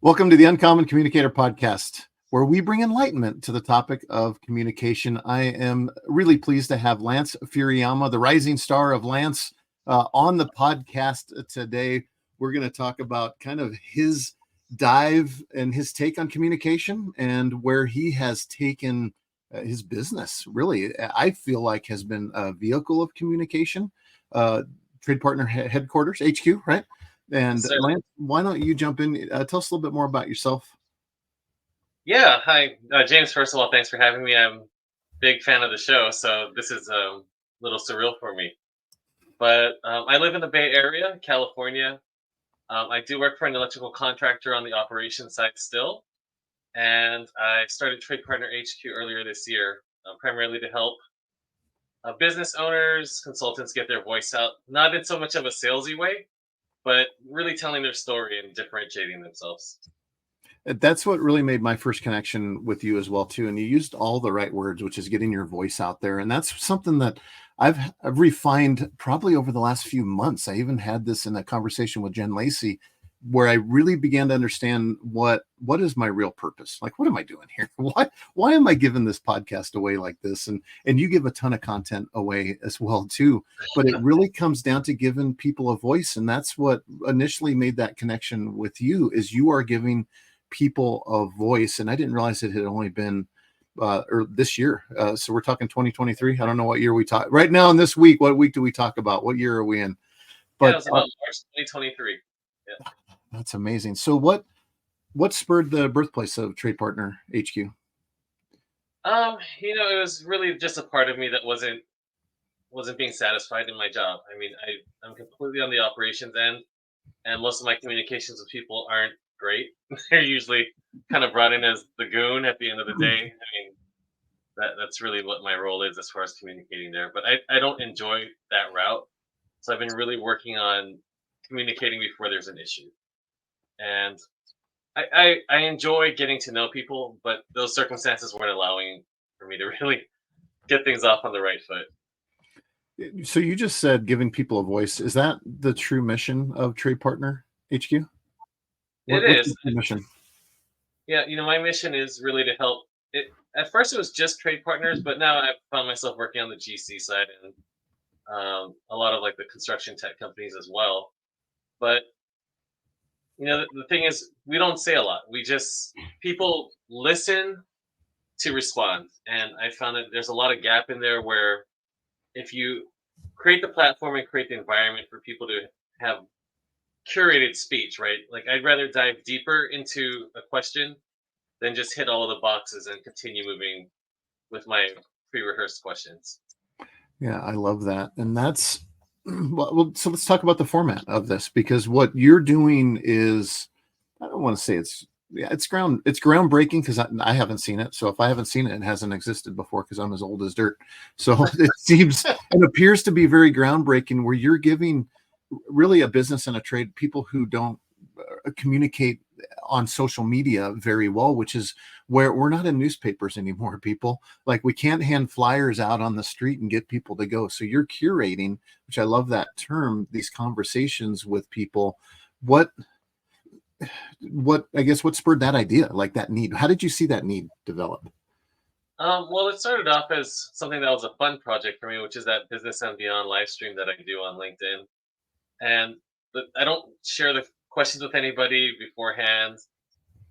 Welcome to the Uncommon Communicator podcast, where we bring enlightenment to the topic of communication. I am really pleased to have Lance Furuyama, the rising star of Lance, on the podcast today. We're going to talk about kind of his dive and his take on communication and where he has taken his business. Really, I feel like has been a vehicle of communication. Trade Partner Headquarters, HQ, right? And Lance, why don't you jump in? Tell us a little bit more about yourself. Yeah, hi, James. First of all, thanks for having me. I'm a big fan of the show, so this is a little surreal for me. But I live in the Bay Area, California. I do work for an electrical contractor on the operations side still, and I started Trade Partner HQ earlier this year, primarily to help business owners, consultants get their voice out, not in so much of a salesy way, but really telling their story and differentiating themselves. That's what really made my first connection with you as well, too. And you used all the right words, which is getting your voice out there. And that's something that I've refined probably over the last few months. I even had this in a conversation with Jen Lacey, where I really began to understand what is my real purpose? Like, what am I doing here? Why am I giving this podcast away like this? And you give a ton of content away as well too, but it really comes down to giving people a voice. And that's what initially made that connection with you, is you are giving people a voice. And I didn't realize it had only been or this year. So we're talking 2023. I don't know what year we talk right now in this week. What week do we talk about? What year are we in? But yeah, it was about March 2023. Yeah. That's amazing. So what spurred the birthplace of Trade Partner HQ? It was really just a part of me that wasn't being satisfied in my job. I mean, I'm completely on the operations end, and most of my communications with people aren't great. They're usually kind of brought in as the goon at the end of the day. I mean, that's really what my role is as far as communicating there. But I don't enjoy that route. So I've been really working on communicating before there's an issue. And I enjoy getting to know people, but those circumstances weren't allowing for me to really get things off on the right foot. So you just said giving people a voice. Is that the true mission of Trade Partner HQ? It is. What's the mission? Yeah, my mission is really to help. At first, it was just trade partners, but now I've found myself working on the GC side and a lot of like the construction tech companies as well. But the thing is, we don't say a lot. People listen to respond, and I found that there's a lot of gap in there where if you create the platform and create the environment for people to have curated speech, right? Like, I'd rather dive deeper into a question than just hit all of the boxes and continue moving with my pre-rehearsed questions. Yeah, I love that. And that's well, so let's talk about the format of this, because what you're doing is, I don't want to say it's groundbreaking, because I haven't seen it. So if I haven't seen it, it hasn't existed before, because I'm as old as dirt. So it seems and appears to be very groundbreaking, where you're giving really a business and a trade people who don't communicate on social media very well, which is where we're not in newspapers anymore. People, like, we can't hand flyers out on the street and get people to go. So you're curating, which I love that term, these conversations with people. What I guess what spurred that idea, like that need? How did you see that need develop? Well, it started off as something that was a fun project for me, which is that Business and Beyond live stream that I do on LinkedIn. And I don't share the questions with anybody beforehand.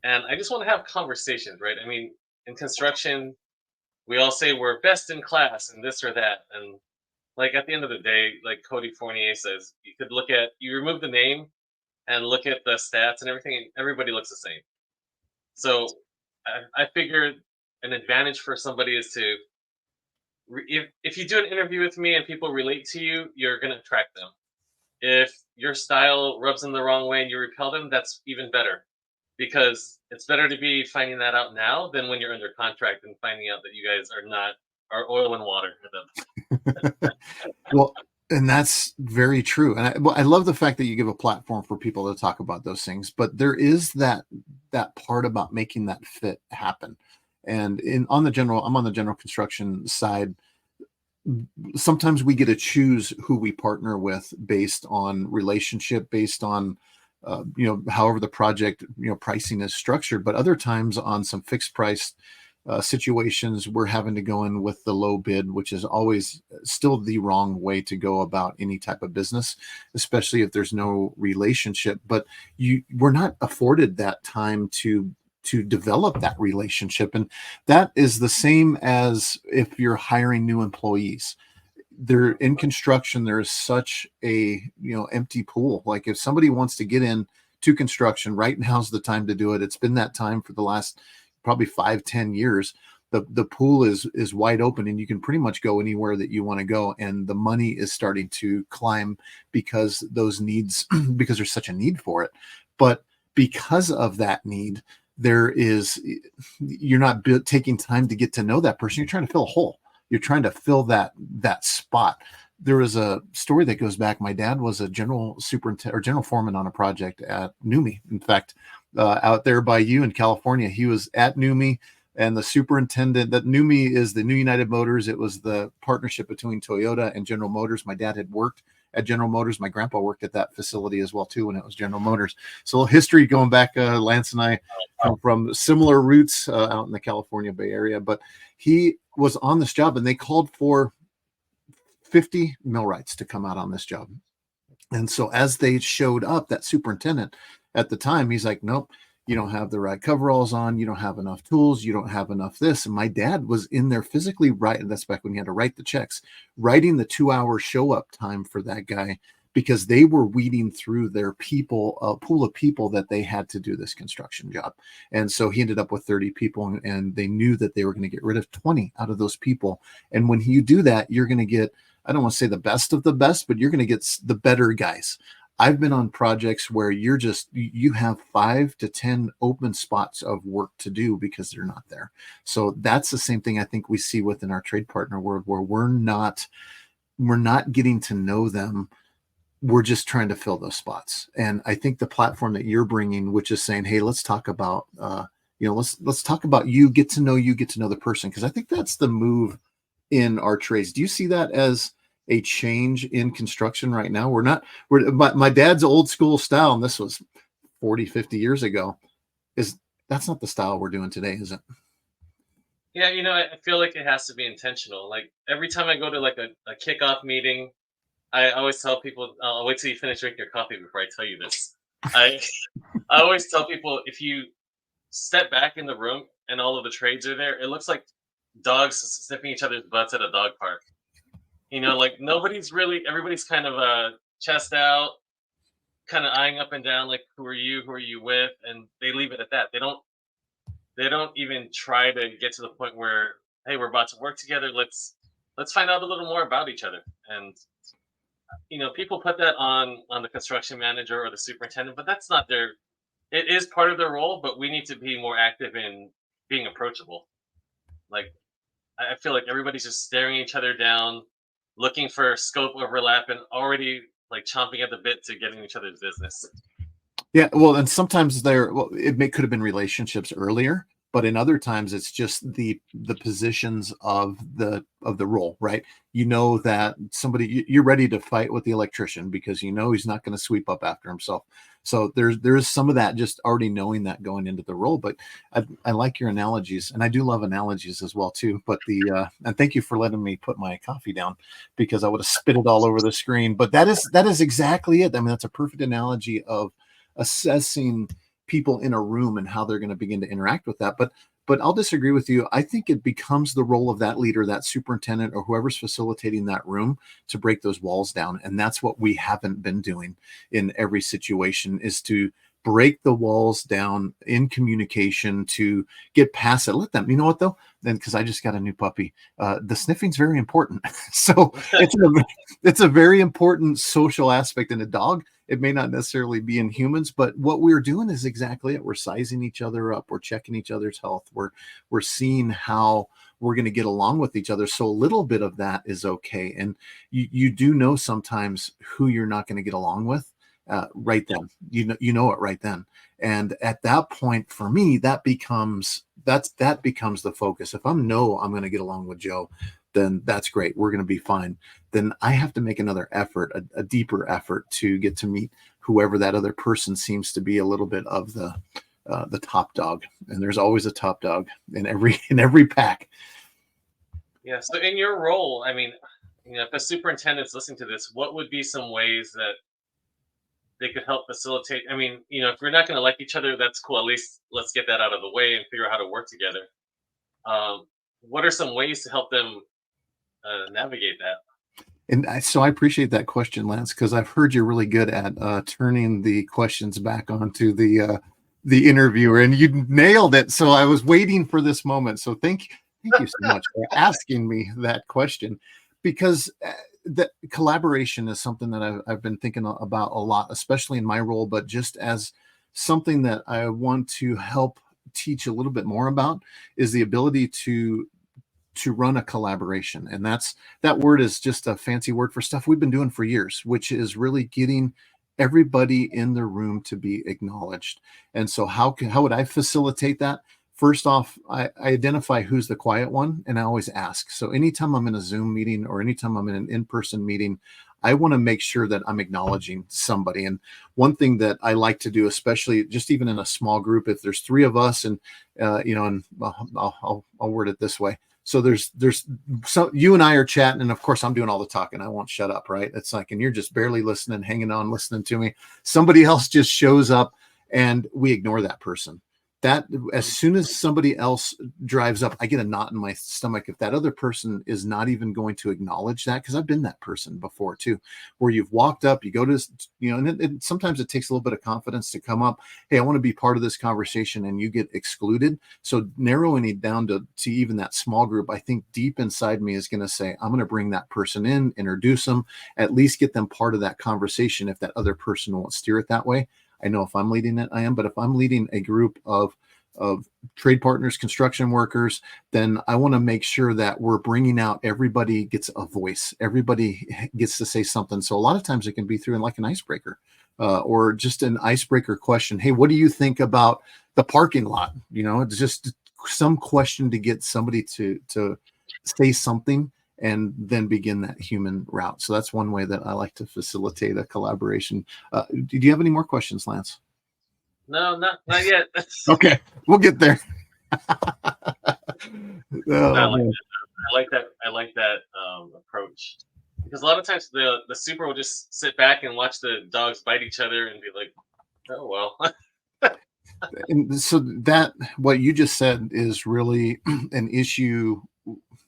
And I just want to have conversations, right? I mean, in construction, we all say we're best in class and this or that. And like at the end of the day, like Cody Fournier says, you remove the name and look at the stats and everything, and everybody looks the same. So I figured an advantage for somebody is to, if you do an interview with me and people relate to you, you're going to attract them. If your style rubs them the wrong way and you repel them, that's even better, because it's better to be finding that out now than when you're under contract and finding out that you guys are oil and water for them. Well, and that's very true. And I love the fact that you give a platform for people to talk about those things, but there is that part about making that fit happen. And I'm on the general construction side. Sometimes we get to choose who we partner with based on relationship, based on however the project, pricing is structured. But other times on some fixed price situations, we're having to go in with the low bid, which is always still the wrong way to go about any type of business, especially if there's no relationship. But we're not afforded that time to develop that relationship. And that is the same as if you're hiring new employees. They're in construction, there is such a empty pool. Like if somebody wants to get in to construction, right now's the time to do it. It's been that time for the last probably 5-10 years. The pool is wide open, and you can pretty much go anywhere that you want to go, and the money is starting to climb because those needs because there's such a need for it. But because of that need, you're not taking time to get to know that person. You're trying to fill a hole. You're trying to fill that spot. There was a story that goes back. My dad was a general superintendent or general foreman on a project at NUMMI. In fact, out there by you in California, he was at NUMMI, and the superintendent. That NUMMI is the New United Motors. It was the partnership between Toyota and General Motors. My dad had worked at General Motors. My grandpa worked at that facility as well too when it was General Motors. So a little history going back. Lance and I come from similar roots out in the California Bay Area, but he was on this job, and they called for 50 millwrights to come out on this job. And so as they showed up, that superintendent at the time, he's like, nope, you don't have the right coveralls on. You don't have enough tools. You don't have enough this. And my dad was in there physically writing. That's back when he had to write the checks, writing the 2-hour show up time for that guy, because they were weeding through their pool of people that they had to do this construction job. And so he ended up with 30 people, and they knew that they were going to get rid of 20 out of those people. And when you do that, you're going to get, I don't want to say the best of the best, but you're going to get the better guys. I've been on projects where you have 5 to 10 open spots of work to do because they're not there. So that's the same thing I think we see within our trade partner world, where we're not getting to know them. We're just trying to fill those spots. And I think the platform that you're bringing, which is saying, hey, let's talk about, let's talk about you, get to know the person. Cause I think that's the move in our trades. Do you see that as a change in construction right now? My dad's old school style, and this was 40-50 years ago, that's not the style we're doing today, is it? Yeah, I feel like it has to be intentional. Like every time I go to like a kickoff meeting, I always tell people, I'll wait till you finish drinking your coffee before I tell you this. I I always tell people, if you step back in the room and all of the trades are there, it looks like dogs sniffing each other's butts at a dog park. Like everybody's kind of chest out, kind of eyeing up and down, like, who are you with? And they leave it at that. They don't even try to get to the point where, hey, we're about to work together. Let's find out a little more about each other. And people put that on the construction manager or the superintendent, but that's not it is part of their role, but we need to be more active in being approachable. Like, I feel like everybody's just staring each other down, looking for scope overlap, and already like chomping at the bit to get in each other's business. Yeah, well, and sometimes could have been relationships earlier, but in other times it's just the positions of the role, right? That you're ready to fight with the electrician because he's not going to sweep up after himself. So there's some of that, just already knowing that going into the role. But I like your analogies, and I do love analogies as well too. But and thank you for letting me put my coffee down, because I would have spit it all over the screen. But that is exactly it. I mean, that's a perfect analogy of assessing people in a room and how they're going to begin to interact with that. But I'll disagree with you. I think it becomes the role of that leader, that superintendent, or whoever's facilitating that room, to break those walls down. And that's what we haven't been doing in every situation, is to break the walls down in communication, to get past it. Let them, you know what though? Then, because I just got a new puppy, the sniffing's very important. So it's a very important social aspect in a dog. It may not necessarily be in humans, but what we're doing is exactly it. We're sizing each other up. We're checking each other's health. We're seeing how we're going to get along with each other. So a little bit of that is okay. And you do know sometimes who you're not going to get along with right then. You know it right then. And at that point, for me, that becomes the focus. If I'm going to get along with Joe, then that's great. We're going to be fine. Then I have to make another effort, a deeper effort, to get to meet whoever that other person seems to be a little bit of the top dog. And there's always a top dog in every pack. Yeah. So in your role, I mean, if a superintendent's listening to this, what would be some ways that they could help facilitate? I mean, if we're not going to like each other, that's cool. At least let's get that out of the way and figure out how to work together. What are some ways to help them navigate that? And so I appreciate that question, Lance, because I've heard you're really good at turning the questions back onto the interviewer, and you nailed it. So I was waiting for this moment. So thank you so much for asking me that question, because the collaboration is something that I've been thinking about a lot, especially in my role, but just as something that I want to help teach a little bit more about is the ability to run a collaboration. And that word is just a fancy word for stuff we've been doing for years, which is really getting everybody in the room to be acknowledged. And so how would I facilitate that? First off, I identify who's the quiet one, and I always ask. So anytime I'm in a Zoom meeting or anytime I'm in an in-person meeting, I want to make sure that I'm acknowledging somebody. And one thing that I like to do, especially just even in a small group, if there's three of us, and and I'll word it this way. So there's so you and I are chatting, and of course I'm doing all the talking. I won't shut up, right? It's like, and you're just barely listening, hanging on, listening to me. Somebody else just shows up, and we ignore that person. That as soon as somebody else drives up, I get a knot in my stomach if that other person is not even going to acknowledge that, because I've been that person before too, where you've walked up, you go to, and sometimes it takes a little bit of confidence to come up. Hey, I want to be part of this conversation, and you get excluded. So narrowing it down to even that small group, I think deep inside me is going to say, I'm going to bring that person in, introduce them, at least get them part of that conversation. If that other person won't steer it that way, I know if I'm leading it, I am. But if I'm leading a group of trade partners, construction workers, then I want to make sure that we're bringing out, everybody gets a voice. Everybody gets to say something. So a lot of times it can be through like an icebreaker or just an icebreaker question. Hey, what do you think about the parking lot? It's just some question to get somebody to say something, and then begin that human route. So that's one way that I like to facilitate a collaboration. Do you have any more questions, Lance? No, not yet. Okay, we'll get there. I like that. I like that approach, because a lot of times the super will just sit back and watch the dogs bite each other and be like, "Oh well." And so that what you just said is really an issue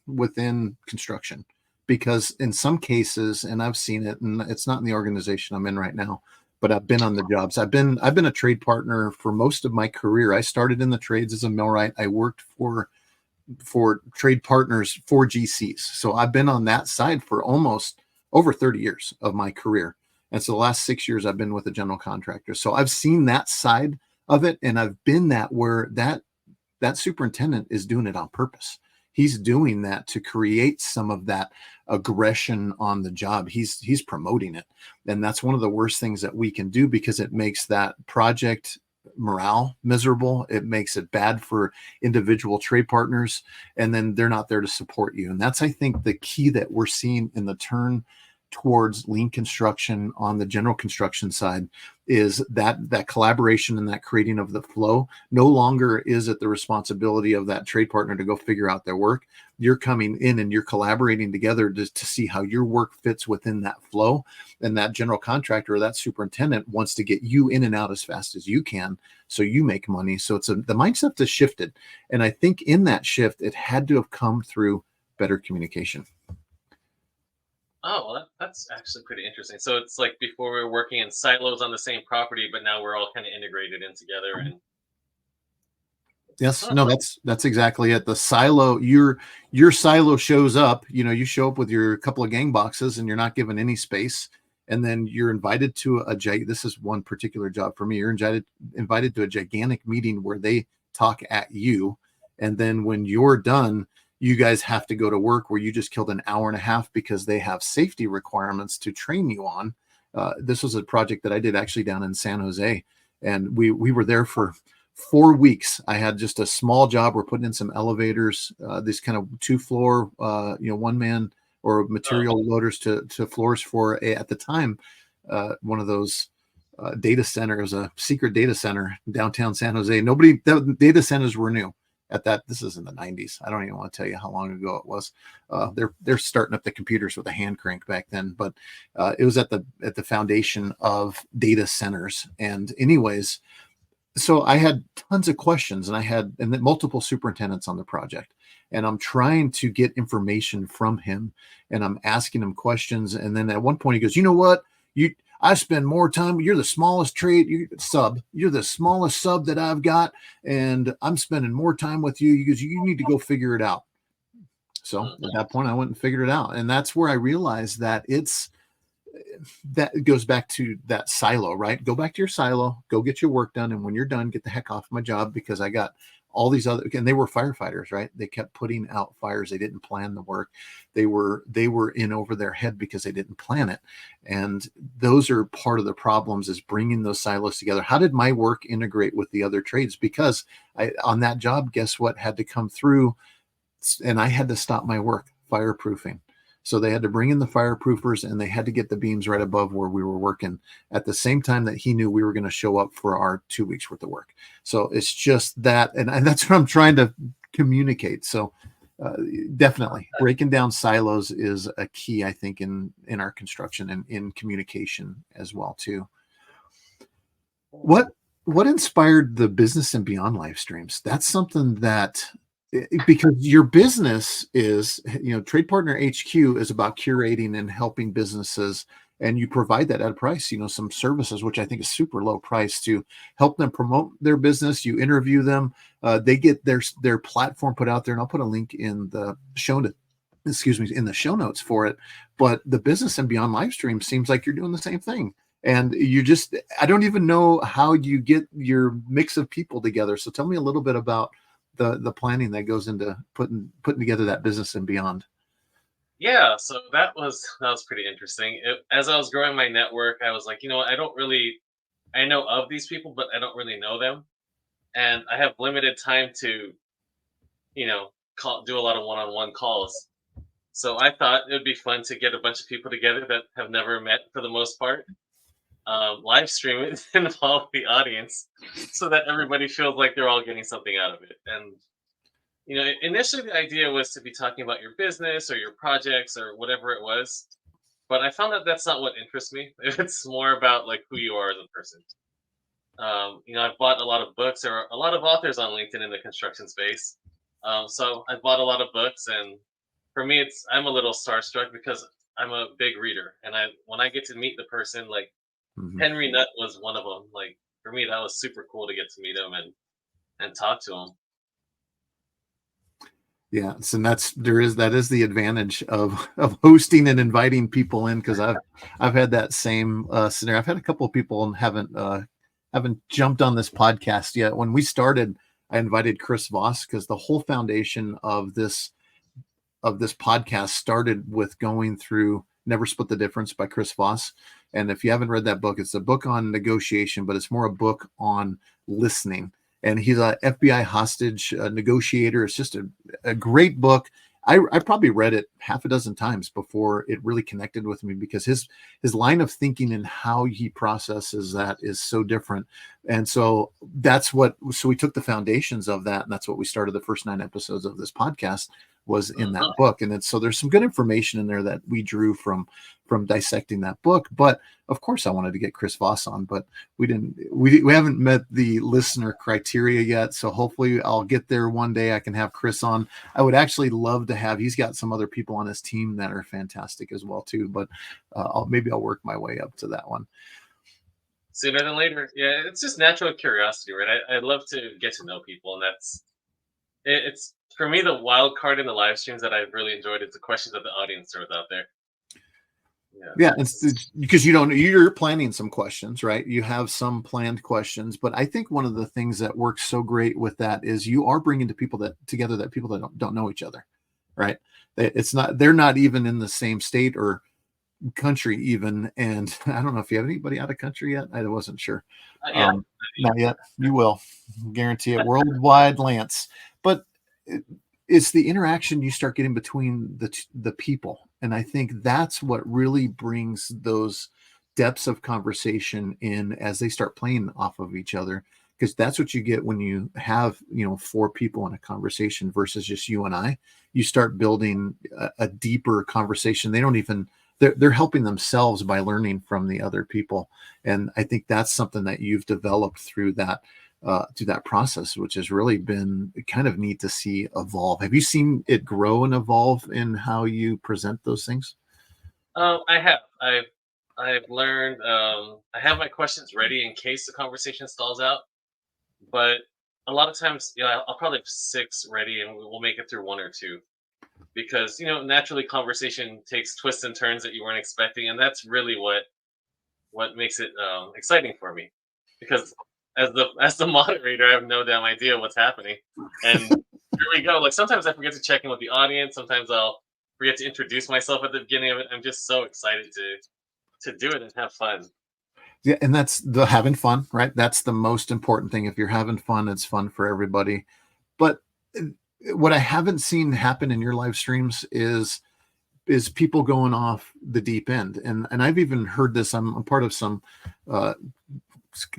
within construction, because in some cases, and I've seen it, and it's not in the organization I'm in right now, but I've been on the jobs. I've been a trade partner for most of my career. I started in the trades as a millwright. I worked for trade partners for GCs. So I've been on that side for almost over 30 years of my career. And so the last 6 years I've been with a general contractor. So I've seen that side of it, and I've been that where that superintendent is doing it on purpose. He's doing that to create some of that aggression on the job. He's promoting it. And that's one of the worst things that we can do, because it makes that project morale miserable. It makes it bad for individual trade partners, and then they're not there to support you. And that's, I think, the key that we're seeing in the turn towards lean construction on the general construction side, is that collaboration and that creating of the flow. No longer is it the responsibility of that trade partner to go figure out their work. You're coming in and you're collaborating together to see how your work fits within that flow. And that general contractor or that superintendent wants to get you in and out as fast as you can, so you make money. So the mindset has shifted. And I think in that shift, it had to have come through better communication. Oh, well, that's actually pretty interesting. So it's like before we were working in silos on the same property, but now we're all kind of integrated in together. And Yes, no, that's exactly it. The silo, your silo shows up. You show up with your couple of gang boxes, and you're not given any space. And then you're invited to this is one particular job for me. You're invited to a gigantic meeting where they talk at you, and then when you're done, you guys have to go to work, where you just killed an hour and a half because they have safety requirements to train you on. This was a project that I did actually down in San Jose, and we were there for 4 weeks. I had just a small job. We're putting in some elevators, this kind of 2-floor, one man or material loaders to floors for at the time, one of those data center. It was a secret data center in downtown San Jose. The data centers were new at that. This is in the 90s. I don't even want to tell you how long ago it was. They're starting up the computers with a hand crank back then, but it was at the foundation of data centers. And anyways, so I had tons of questions, and then multiple superintendents on the project, and I'm trying to get information from him, and I'm asking him questions. And then at one point he goes, "You know what? I spend more time. You're the smallest You're the smallest sub that I've got, and I'm spending more time with you." He goes, "You need to go figure it out." So at that point, I went and figured it out, and that's where I realized that that goes back to that silo, right? Go back to your silo, go get your work done. And when you're done, get the heck off my job, because I got all these other, and they were firefighters, right? They kept putting out fires. They didn't plan the work. They were in over their head because they didn't plan it. And those are part of the problems, is bringing those silos together. How did my work integrate with the other trades? Because on that job, guess what had to come through? And I had to stop my work, fireproofing. So they had to bring in the fireproofers, and they had to get the beams right above where we were working at the same time that he knew we were going to show up for our 2 weeks worth of work. So it's just that, and that's what I'm trying to communicate. So definitely breaking down silos is a key, I think, in our construction and in communication as well too. What inspired the business and beyond live streams? That's something that, because your business is, Trade Partner HQ is about curating and helping businesses, and you provide that at a price, some services, which I think is super low price, to help them promote their business. You interview them, they get their platform put out there, and I'll put a link in the show notes for it. But the business and beyond live stream seems like you're doing the same thing. And I don't even know how you get your mix of people together. So tell me a little bit about the planning that goes into putting together that business and beyond. Yeah, so that was pretty interesting. As I was growing my network, I was like, I know of these people, but I don't really know them, and I have limited time to, do a lot of one-on-one calls. So I thought it would be fun to get a bunch of people together that have never met for the most part, live stream it, and involve the audience, so that everybody feels like they're all getting something out of it. And initially the idea was to be talking about your business or your projects or whatever it was, but I found that that's not what interests me. It's more about like who you are as a person. I've bought a lot of books. There are a lot of authors on LinkedIn in the construction space, so I've bought a lot of books, and for me, I'm a little starstruck because I'm a big reader, and when I get to meet the person, like Mhm. Henry Nutt was one of them. Like for me, that was super cool to get to meet him and talk to him. Yeah, so that is the advantage of hosting and inviting people in, because I've had that same scenario. I've had a couple of people and haven't jumped on this podcast yet. When we started, I invited Chris Voss, because the whole foundation of this podcast started with going through Never Split the Difference by Chris Voss. And if you haven't read that book, it's a book on negotiation, but it's more a book on listening. And he's a FBI hostage negotiator. It's just a great book. I probably read it half a dozen times before it really connected with me, because his line of thinking and how he processes that is so different. And so so we took the foundations of that, and that's what we started the first 9 episodes of this podcast was in that book. And so there's some good information in there that we drew from dissecting that book. But of course I wanted to get Chris Voss on, but we haven't met the listener criteria yet. So hopefully I'll get there one day. I can have Chris on. I would actually love to he's got some other people on his team that are fantastic as well too, but maybe I'll work my way up to that one. Sooner than later. Yeah, it's just natural curiosity, right? I love to get to know people, and it's for me the wild card in the live streams that I've really enjoyed is the questions that the audience throws out there. Yeah, it's because you're planning some questions, right? You have some planned questions, but I think one of the things that works so great with that is you are bringing people that don't know each other, right? They're not even in the same state or country even. And I don't know if you have anybody out of country yet. I wasn't sure. Not yet. You will, guarantee it. Worldwide, Lance. But it's the interaction you start getting between the people, and I think that's what really brings those depths of conversation in as they start playing off of each other, because that's what you get when you have, four people in a conversation versus just you and I. You start building a deeper conversation. They don't even, they're helping themselves by learning from the other people. And I think that's something that you've developed through that process, which has really been kind of neat to see evolve. Have you seen it grow and evolve in how you present those things? I have. I've learned. I have my questions ready in case the conversation stalls out. But a lot of times, I'll probably have six ready, and we'll make it through one or two because naturally conversation takes twists and turns that you weren't expecting, and that's really what makes it exciting for me. Because as the moderator, I have no damn idea what's happening, and here we go. Like sometimes I forget to check in with the audience. Sometimes I'll forget to introduce myself at the beginning of it. I'm just so excited to do it and have fun. Yeah, and that's the having fun, right? That's the most important thing. If you're having fun, it's fun for everybody. But what I haven't seen happen in your live streams is people going off the deep end. And I've even heard this. I'm part of uh,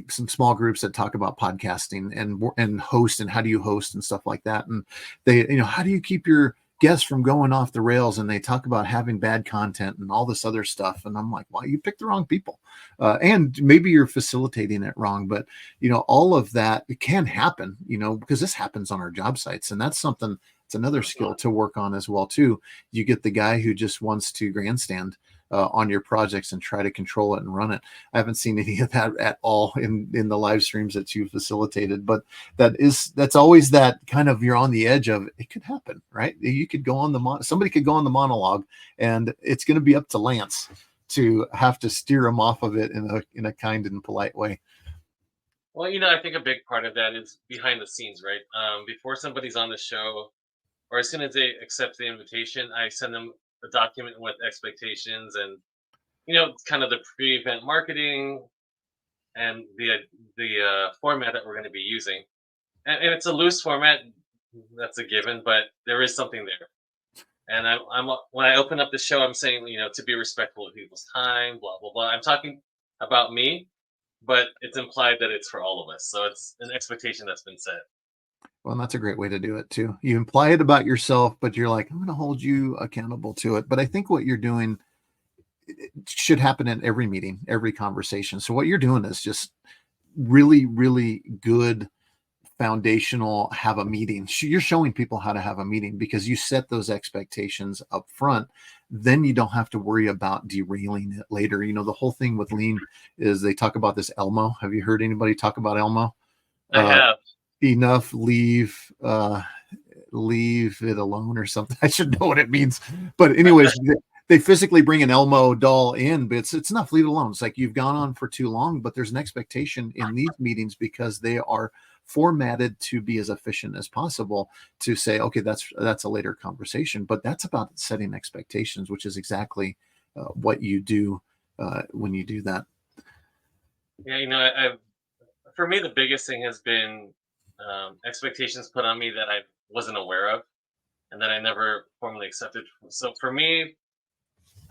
some small groups that talk about podcasting and host and how do you host and stuff like that. And they, how do you keep your guests from going off the rails? And they talk about having bad content and all this other stuff. And I'm like, well, you picked the wrong people. And maybe you're facilitating it wrong, but all of that, it can happen, because this happens on our job sites. And that's something, it's another skill to work on as well too. You get the guy who just wants to grandstand on your projects and try to control it and run it. I haven't seen any of that at all in the live streams that you facilitated, but that's always that kind of, you're on the edge of, it could happen, right? You could go on somebody could go on the monologue, and it's going to be up to Lance to have to steer him off of it in a kind and polite way. Well, I think a big part of that is behind the scenes, right? Before somebody's on the show, or as soon as they accept the invitation, I send them a document with expectations and kind of the pre-event marketing and the format that we're going to be using. And it's a loose format, that's a given, but there is something there. And I'm when I open up the show, I'm saying to be respectful of people's time, blah blah blah. I'm talking about me, but it's implied that it's for all of us. So it's an expectation that's been set. Well, that's a great way to do it too. You imply it about yourself, but you're like, I'm going to hold you accountable to it. But I think what you're doing, it should happen in every meeting, every conversation. So what you're doing is just really, really good foundational have a meeting. You're showing people how to have a meeting because you set those expectations up front. Then you don't have to worry about derailing it later. The whole thing with lean is they talk about this Elmo. Have you heard anybody talk about Elmo? I have. Enough, leave it alone or something. I should know what it means. But anyways, they physically bring an Elmo doll in, but it's enough, leave it alone. It's like you've gone on for too long, but there's an expectation in these meetings because they are formatted to be as efficient as possible to say, okay, that's a later conversation, but that's about setting expectations, which is exactly what you do when you do that. Yeah, for me, the biggest thing has been expectations put on me that I wasn't aware of and that I never formally accepted. So for me,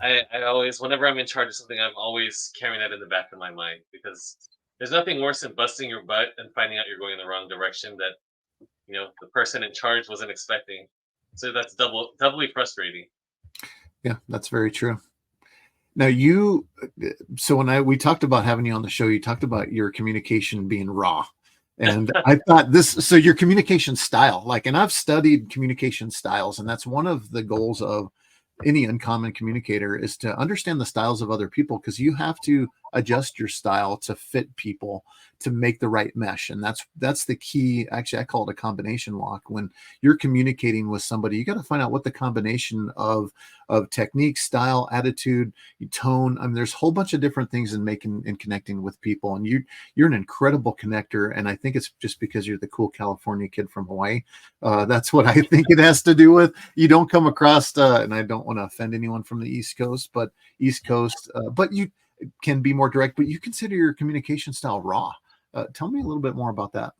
I always, whenever I'm in charge of something, I'm always carrying that in the back of my mind because there's nothing worse than busting your butt and finding out you're going in the wrong direction that the person in charge wasn't expecting. So that's doubly frustrating. Yeah, that's very true. Now so we talked about having you on the show, you talked about your communication being raw. And I thought so your communication style, and I've studied communication styles, and that's one of the goals of any uncommon communicator is to understand the styles of other people, because you have to adjust your style to fit people to make the right mesh. And that's the key. Actually, I call it a combination lock. When you're communicating with somebody, you got to find out what the combination of technique, style, attitude, tone. I mean, there's a whole bunch of different things in making and connecting with people. And you're an incredible connector. And I think it's just because you're the cool California kid from Hawaii. That's what I think it has to do with. You don't come across, and I don't want to offend anyone from the East Coast, but you can be more direct, but you consider your communication style raw. Tell me a little bit more about that.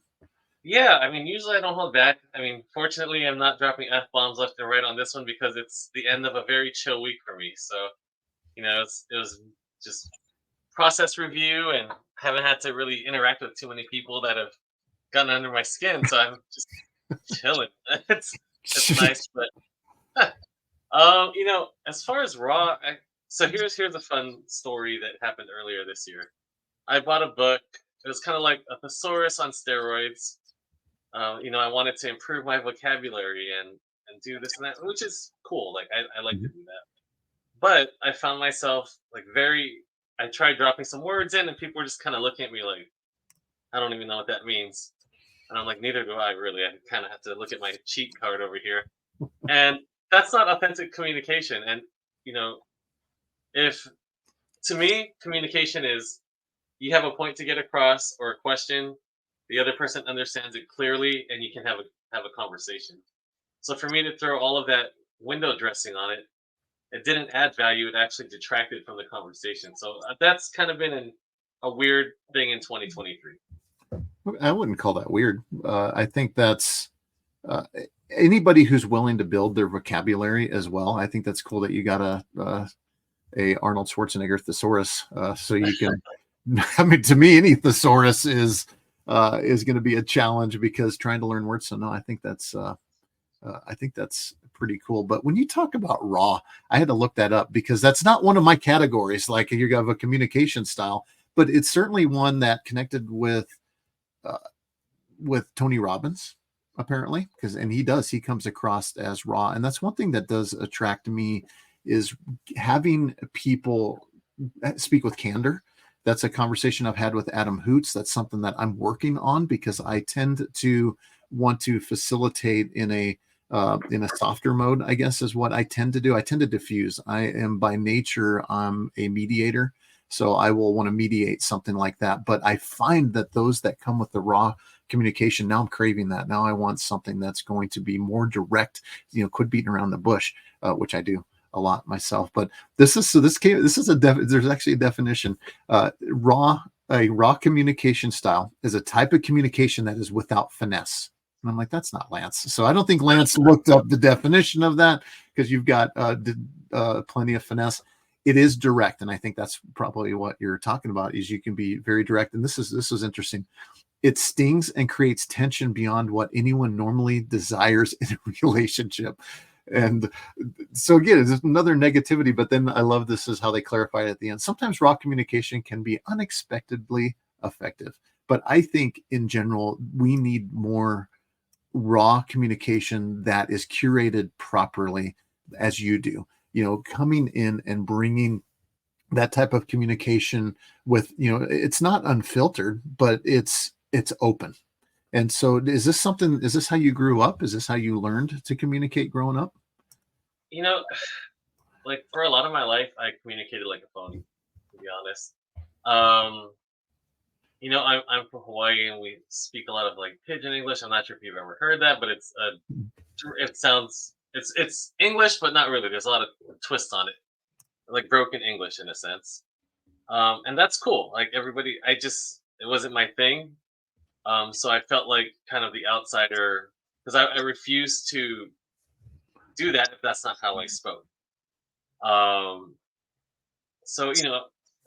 Yeah, I mean, usually I don't hold back. I mean, fortunately, I'm not dropping f bombs left and right on this one because it's the end of a very chill week for me. So, it was just process review and haven't had to really interact with too many people that have gotten under my skin. So I'm just chilling. It's nice, but as far as raw, so here's a fun story that happened earlier this year. I bought a book. It was kind of like a thesaurus on steroids. I wanted to improve my vocabulary and do this and that, which is cool. Like I like to Mhm. do that. But I found myself like very. I tried dropping some words in, and people were just kind of looking at me like, I don't even know what that means. And I'm like, neither do I really. I kind of have to look at my cheat card over here. And that's not authentic communication. And, you know, if to me, communication is you have a point to get across or a question, the other person understands it clearly, and you can have a conversation. So for me to throw all of that window dressing on it, it didn't add value. It actually detracted from the conversation. So that's kind of been a weird thing in 2023. I wouldn't call that weird. I think that's uh, anybody who's willing to build their vocabulary as well. I think that's cool that you got a Arnold Schwarzenegger thesaurus, so you can. I mean, to me, any thesaurus is going to be a challenge because trying to learn words. So no, I think that's pretty cool. But when you talk about raw, I had to look that up because that's not one of my categories. Like you have a communication style, but it's certainly one that connected uh, with Tony Robbins, apparently, because and he comes across as raw, and that's one thing that does attract me is having people speak with candor. That's a conversation I've had with Adam Hoots. That's something that I'm working on because I tend to want to facilitate in a softer mode, I guess is what I tend to do. I tend to diffuse. I am by nature, I'm a mediator. So I will want to mediate something like that. But I find that those that come with the raw communication, now I'm craving that. Now I want something that's going to be more direct, quit beating around the bush, which I do a lot myself. But this is there's actually a definition. A raw communication style is a type of communication that is without finesse. And I'm like, that's not Lance. So I don't think Lance looked up the definition of that because you've got plenty of finesse. It is direct, and I think that's probably what you're talking about. Is you can be very direct, and this is interesting. It stings and creates tension beyond what anyone normally desires in a relationship. And so again, it's another negativity, but then I love this is how they clarify it at the end. Sometimes raw communication can be unexpectedly effective, but I think in general, we need more raw communication that is curated properly as you do, coming in and bringing that type of communication with, it's not unfiltered, but it's open. And so is this how you grew up? Is this how you learned to communicate growing up? You know, like for a lot of my life, I communicated like a phony, to be honest. Um, I'm from Hawaii and we speak a lot of like pidgin English. I'm not sure if you've ever heard that, but it sounds it's English, but not really. There's a lot of twists on it, like broken English in a sense. And that's cool. Like everybody, it wasn't my thing. So I felt like kind of the outsider because I refused to do that if that's not how I spoke. Um,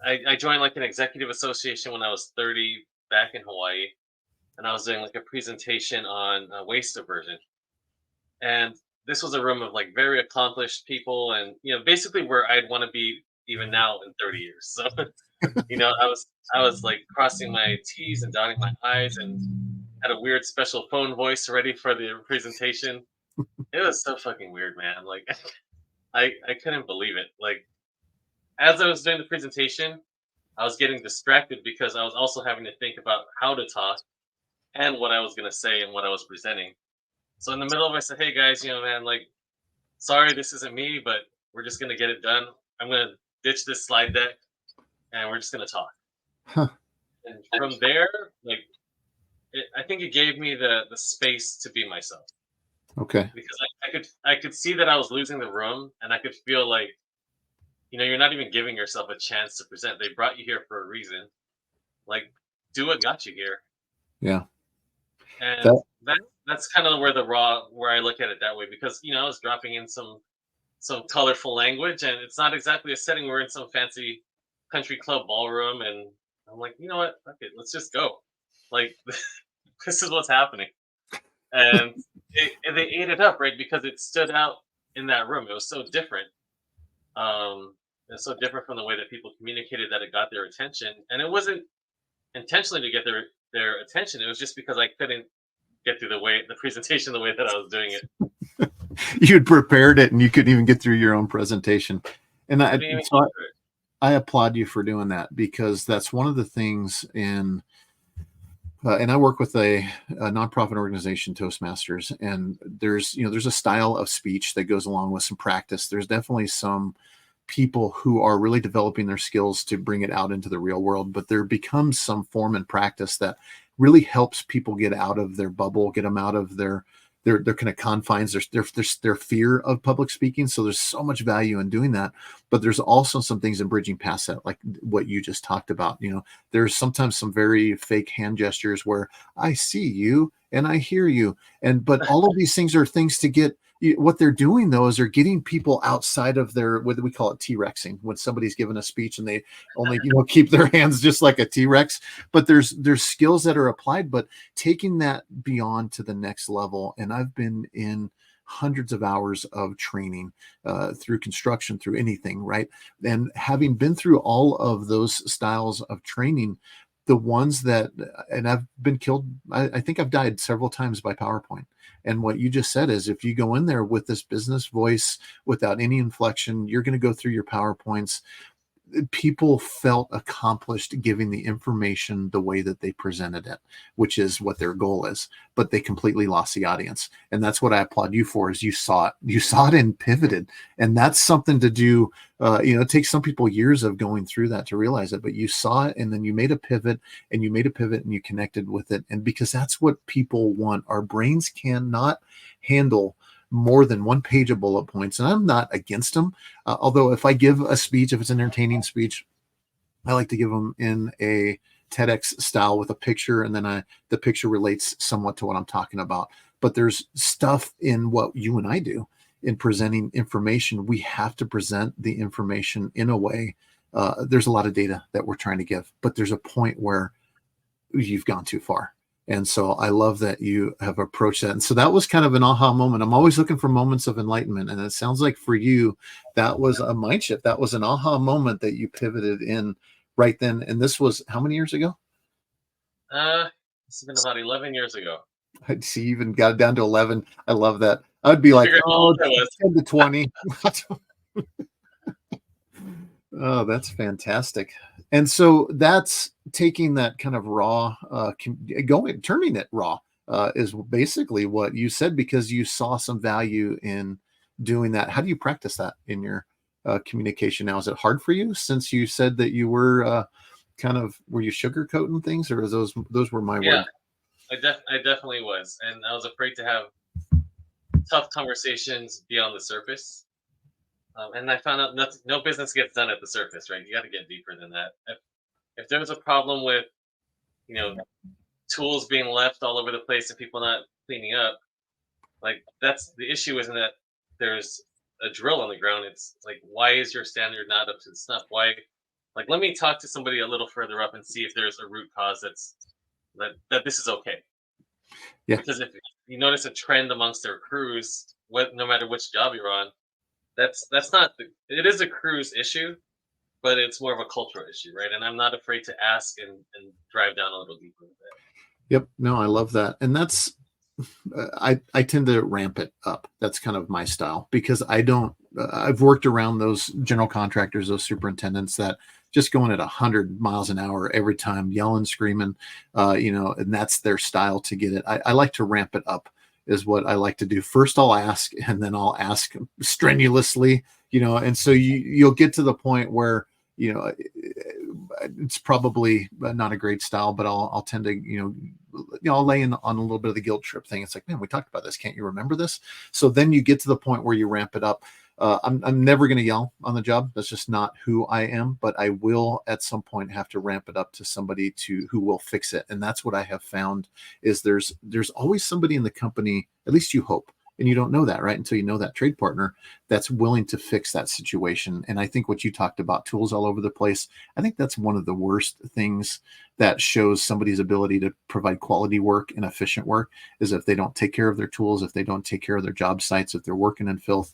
I joined like an executive association when I was 30 back in Hawaii, and I was doing like a presentation on waste diversion. And this was a room of like very accomplished people, and basically where I'd want to be even now in 30 years. So I was like crossing my T's and dotting my I's, and had a weird special phone voice ready for the presentation. It was so fucking weird, man. Like I couldn't believe it. Like as I was doing the presentation, I was getting distracted because I was also having to think about how to talk and what I was gonna say and what I was presenting. So in the middle of it, I said, "Hey guys, man, like, sorry, this isn't me, but we're just gonna get it done. I'm gonna ditch this slide deck, and we're just gonna talk." Huh. And from there, like, I think it gave me the space to be myself Okay. because I could see that I was losing the room, and I could feel like you're not even giving yourself a chance to present. They brought you here for a reason. Like, do what got you here. Yeah. And That that's kind of where I look at it that way because I was dropping in some colorful language and it's not exactly a setting we're in some fancy country club ballroom, and I'm like, you know what? Fuck it, let's just go. Like, this is what's happening, and they ate it up, right? Because it stood out in that room. It was so different. It's so different from the way that people communicated that it got their attention, and it wasn't intentionally to get their attention. It was just because I couldn't get through the presentation the way that I was doing it. You'd prepared it and you couldn't even get through your own presentation. And Couldn't even so get through it. I applaud you for doing that, because that's one of the things in and I work with a nonprofit organization, Toastmasters, and there's a style of speech that goes along with some practice. There's definitely some people who are really developing their skills to bring it out into the real world, but there becomes some form and practice that really helps people get out of their bubble, get them out of their kind of confines, their fear of public speaking. So there's so much value in doing that, but there's also some things in bridging past that, like what you just talked about. There's sometimes some very fake hand gestures where I see you and I hear you, but all of these things are things to get. What they're doing though is they're getting people outside of their, what we call it, T-Rexing, when somebody's given a speech and they only keep their hands just like a T-Rex. But there's skills that are applied, but taking that beyond to the next level. And I've been in hundreds of hours of training through construction, through anything, right? And having been through all of those styles of training, the ones that, and I've been killed, I think I've died several times by PowerPoint. And what you just said is, if you go in there with this business voice without any inflection, you're going to go through your PowerPoints. People felt accomplished giving the information the way that they presented it, which is what their goal is, but they completely lost the audience. And that's what I applaud you for, is you saw it and pivoted. And that's something to do. It takes some people years of going through that to realize it, but you saw it and then you made a pivot, and you connected with it. And because that's what people want. Our brains cannot handle more than one page of bullet points. And I'm not against them. Although if I give a speech, if it's an entertaining speech, I like to give them in a TEDx style with a picture, and then the picture relates somewhat to what I'm talking about. But there's stuff in what you and I do in presenting information. We have to present the information in a way. There's a lot of data that we're trying to give, but there's a point where you've gone too far. And so I love that you have approached that. And so that was kind of an aha moment. I'm always looking for moments of enlightenment. And it sounds like for you, that was a mind shift. That was an aha moment that you pivoted in right then. And this was how many years ago? This has been about 11 years ago. I see, you even got it down to 11. I love that. I'd be like, oh, 10 to 20. Oh, that's fantastic. And so that's taking that kind of raw, turning it raw is basically what you said, because you saw some value in doing that. How do you practice that in your communication now? Is it hard for you, since you said that you were were you sugarcoating things, or those were my words? I definitely was. And I was afraid to have tough conversations beyond the surface. And I found out no business gets done at the surface, right? You got to get deeper than that. If there was a problem with, tools being left all over the place and people not cleaning up, like, that's the issue. Isn't that there's a drill on the ground? It's like, why is your standard not up to the snuff? Why? Like, let me talk to somebody a little further up and see if there's a root cause that this is okay. Yeah. Because if you notice a trend amongst their crews, no matter which job you're on, that's not it is a crew's issue, but it's more of a cultural issue, right? And I'm not afraid to ask and drive down a little deeper with it. Yep. No, I love that. And that's, I tend to ramp it up. That's kind of my style, because I've worked around those general contractors, those superintendents that just going at 100 miles an hour every time, yelling, screaming, and that's their style to get it. I like to ramp it up, is what I like to do. First, I'll ask, and then I'll ask strenuously, and so you'll get to the point where, it's probably not a great style, but I'll tend to, I'll lay in on a little bit of the guilt trip thing. It's like, man, we talked about this. Can't you remember this? So then you get to the point where you ramp it up. I'm never going to yell on the job. That's just not who I am, but I will at some point have to ramp it up to somebody who will fix it. And that's what I have found, is there's always somebody in the company, at least you hope, And you don't know that, right, until you know that trade partner that's willing to fix that situation. And I think what you talked about, tools all over the place, I think that's one of the worst things that shows somebody's ability to provide quality work and efficient work, is if they don't take care of their tools, if they don't take care of their job sites, if they're working in filth.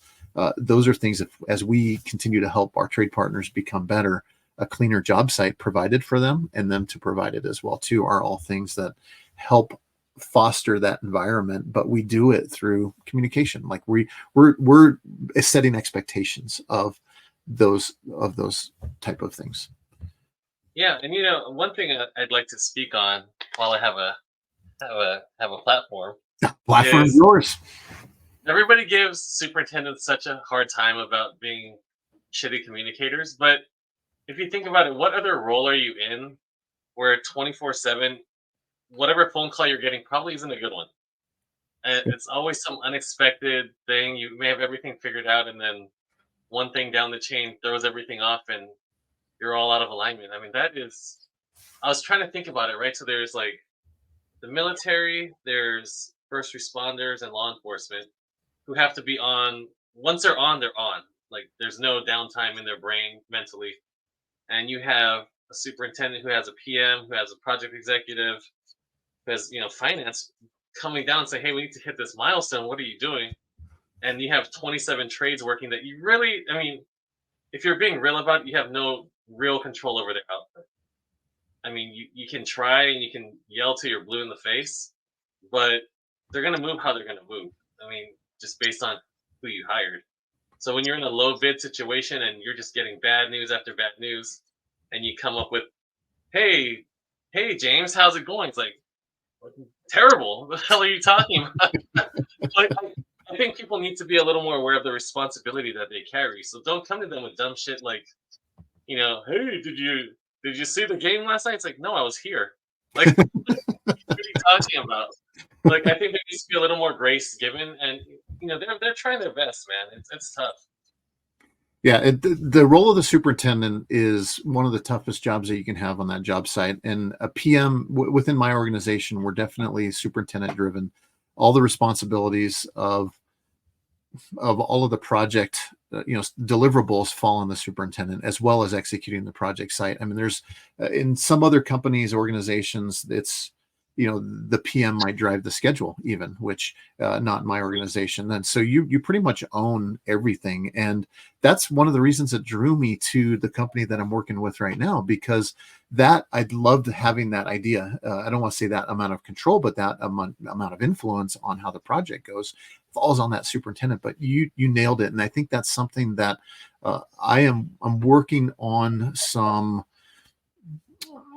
Those are things that, as we continue to help our trade partners become better, a cleaner job site provided for them and them to provide it as well too, are all things that help foster that environment. But we do it through communication. Like we're setting expectations of those type of things. Yeah, and one thing I'd like to speak on while I have a platform Platform is yours. everybody gives superintendents such a hard time about being shitty communicators, but if you think about it, what other role are you in where 24/7, whatever phone call you're getting probably isn't a good one? And it's always some unexpected thing. You may have everything figured out, and then one thing down the chain throws everything off, and you're all out of alignment. I mean, that is. I was trying to think about it, right? So there's like the military, there's first responders, and law enforcement who have to be on. Once they're on, they're on. Like there's no downtime in their brain mentally. And you have a superintendent who has a PM, who has a project executive, who has finance coming down and say, "Hey, we need to hit this milestone. What are you doing?" And you have 27 trades working that you really, I mean, if you're being real about it, you have no real control over their output. I mean, you can try and you can yell till you're blue in the face, but they're going to move how they're going to move. I mean, just based on who you hired. So when you're in a low bid situation and you're just getting bad news after bad news, and you come up with, "Hey, James, how's it going?" It's like, terrible. What the hell are you talking about? Like, I think people need to be a little more aware of the responsibility that they carry. So don't come to them with dumb shit like, "Hey, did you see the game last night?" It's like, "No, I was here." Like, what are you talking about? Like, I think there needs to be a little more grace given, and they're trying their best, man. It's tough. Yeah, the role of the superintendent is one of the toughest jobs that you can have on that job site. And a PM within my organization, we're definitely superintendent driven. All the responsibilities of all of the project deliverables fall on the superintendent, as well as executing the project site. I mean, there's in some other companies, organizations, it's the PM might drive the schedule even, which not in my organization. And so you pretty much own everything. And that's one of the reasons that drew me to the company that I'm working with right now, because that I loved having that idea. I don't want to say that amount of control, but that amount of influence on how the project goes falls on that superintendent. But you nailed it. And I think that's something that I'm working on some.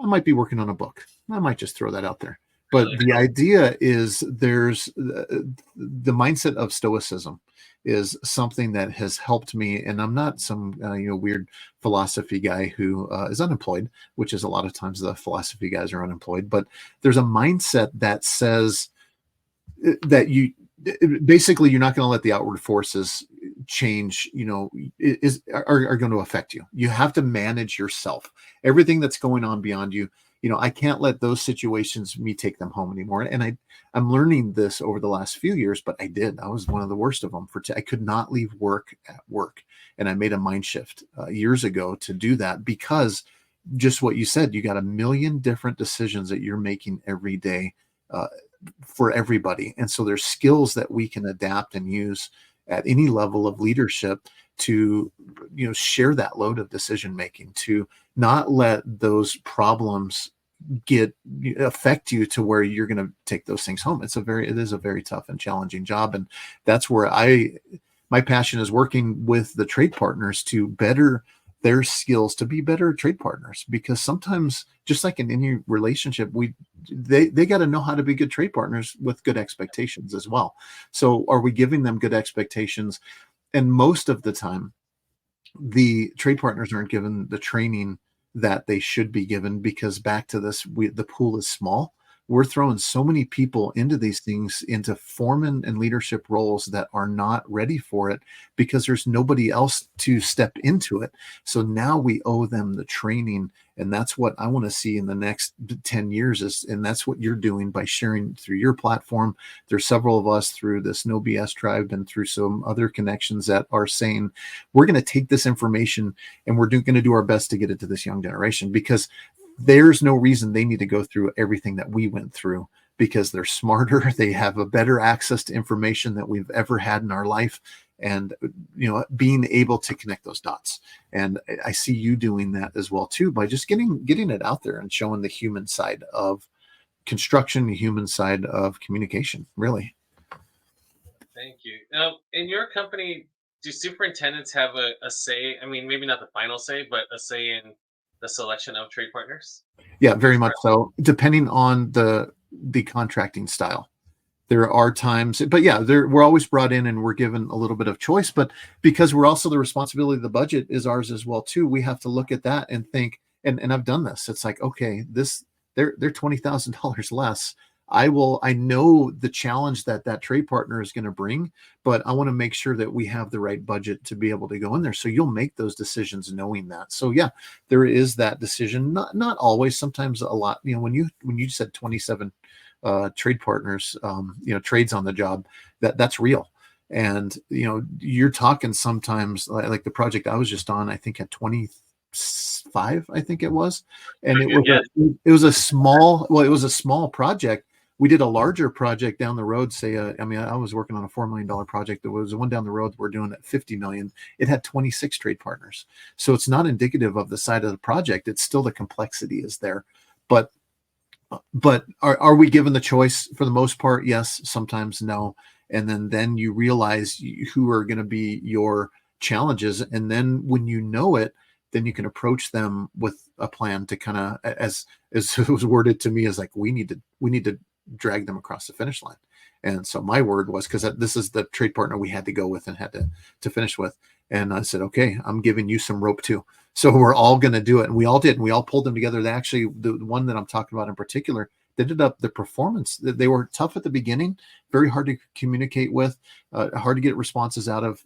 I might be working on a book. I might just throw that out there. But the idea is there's the mindset of stoicism is something that has helped me. And I'm not some weird philosophy guy who is unemployed, which is a lot of times the philosophy guys are unemployed. But there's a mindset that says that basically you're not going to let the outward forces change, are going to affect you. You have to manage yourself. Everything that's going on beyond you. I can't let those situations me take them home anymore. And I'm learning this over the last few years, but I was one of the worst of them I could not leave work at work. And I made a mind shift years ago to do that, because just what you said, you got a million different decisions that you're making every day for everybody. And so there's skills that we can adapt and use at any level of leadership to share that load of decision making, to not let those problems affect you to where you're going to take those things home. It is a very tough and challenging job. And that's where my passion is working with the trade partners to better their skills to be better trade partners, because sometimes, just like in any relationship, they got to know how to be good trade partners with good expectations as well. So are we giving them good expectations? And most of the time, the trade partners aren't given the training that they should be given, because back to this, the pool is small. we're throwing so many people into these things, into foreman and leadership roles that are not ready for it because there's nobody else to step into it. So now we owe them the training. And that's what I want to see in the next 10 years is, and that's what you're doing by sharing through your platform. There's several of us through this No BS tribe and through some other connections that are saying, we're going to take this information and we're going to do our best to get it to this young generation, because there's no reason they need to go through everything that we went through, because they're smarter. They have a better access to information that we've ever had in our life. And, being able to connect those dots. And I see you doing that as well too, by just getting it out there and showing the human side of construction, the human side of communication, really. Thank you. Now, in your company, do superintendents have a say? I mean, maybe not the final say, but a say in the selection of trade partners? Yeah, very much so, depending on the contracting style. There are times, but yeah, we're always brought in and we're given a little bit of choice, but because we're also the responsibility of the budget is ours as well too, we have to look at that and think, and I've done this. It's like, okay, they're $20,000 less. I know the challenge that trade partner is going to bring, but I want to make sure that we have the right budget to be able to go in there. So you'll make those decisions knowing that. So yeah, there is that decision. Not always, sometimes a lot, when you said 27 trade partners, trades on the job, that's real. And, you're talking sometimes like the project I was just on, I think at 25, I think it was. And it was a small project. We did a larger project down the road, say, I was working on a $4 million project. There was one down the road we're doing at 50 million. It had 26 trade partners. So it's not indicative of the side of the project. It's still the complexity is there. But are we given the choice? For the most part, yes, sometimes no. And then you realize who are going to be your challenges. And then when you know it, then you can approach them with a plan to kind of, as it was worded to me, as like, we need to drag them across the finish line. And so my word was, because this is the trade partner we had to go with and had to finish with. And I said, okay, I'm giving you some rope too. So we're all going to do it. And we all did. And we all pulled them together. They actually, the one that I'm talking about in particular, they ended up, the performance, they were tough at the beginning, very hard to communicate with, hard to get responses out of.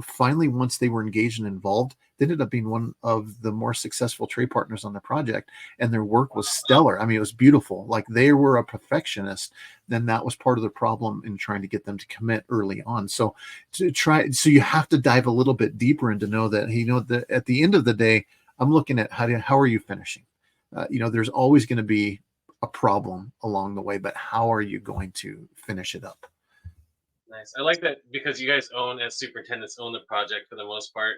Finally, once they were engaged and involved, they ended up being one of the more successful trade partners on the project. And their work was stellar. I mean, it was beautiful. Like, they were a perfectionist. Then that was part of the problem in trying to get them to commit early on. So you have to dive a little bit deeper and to know that, that at the end of the day, I'm looking at how are you finishing? There's always going to be a problem along the way, but how are you going to finish it up? Nice. I like that, because you guys as superintendents own the project for the most part.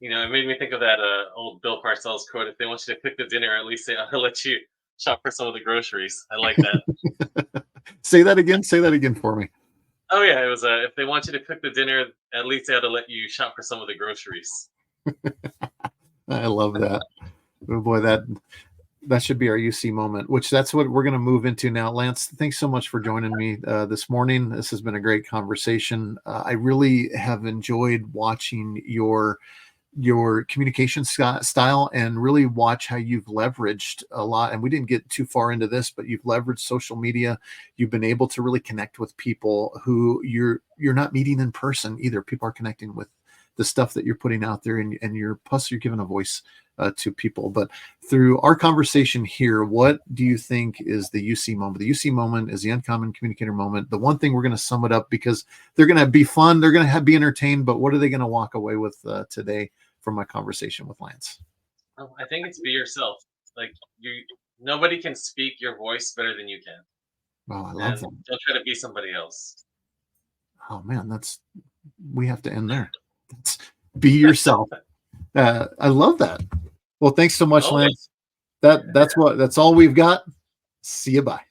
It made me think of that old Bill Parcells quote: "If they want you to cook the dinner, at least I'll let you shop for some of the groceries." I like that. Say that again for me. Oh yeah, it was if they want you to cook the dinner, at least they ought to let you shop for some of the groceries. I love that. Oh boy, that should be our UC moment, which that's what we're going to move into now. Lance, thanks so much for joining me this morning. This has been a great conversation. I really have enjoyed watching your communication style, and really watch how you've leveraged a lot. And we didn't get too far into this, but you've leveraged social media. You've been able to really connect with people who you're not meeting in person either. People are connecting with the stuff that you're putting out there, and you're giving a voice to people. But through our conversation here, what do you think is the UC moment? The UC moment is the uncommon communicator moment. The one thing we're going to sum it up, because they're going to be fun, they're going to be entertained, but what are they going to walk away with today from my conversation with Lance? Oh, I think it's be yourself. Like, nobody can speak your voice better than you can. Oh, I love that. Don't try to be somebody else. Oh man, we have to end there. Be yourself. I love that. Well, thanks so much, Lance. That's all we've got. See you. Bye.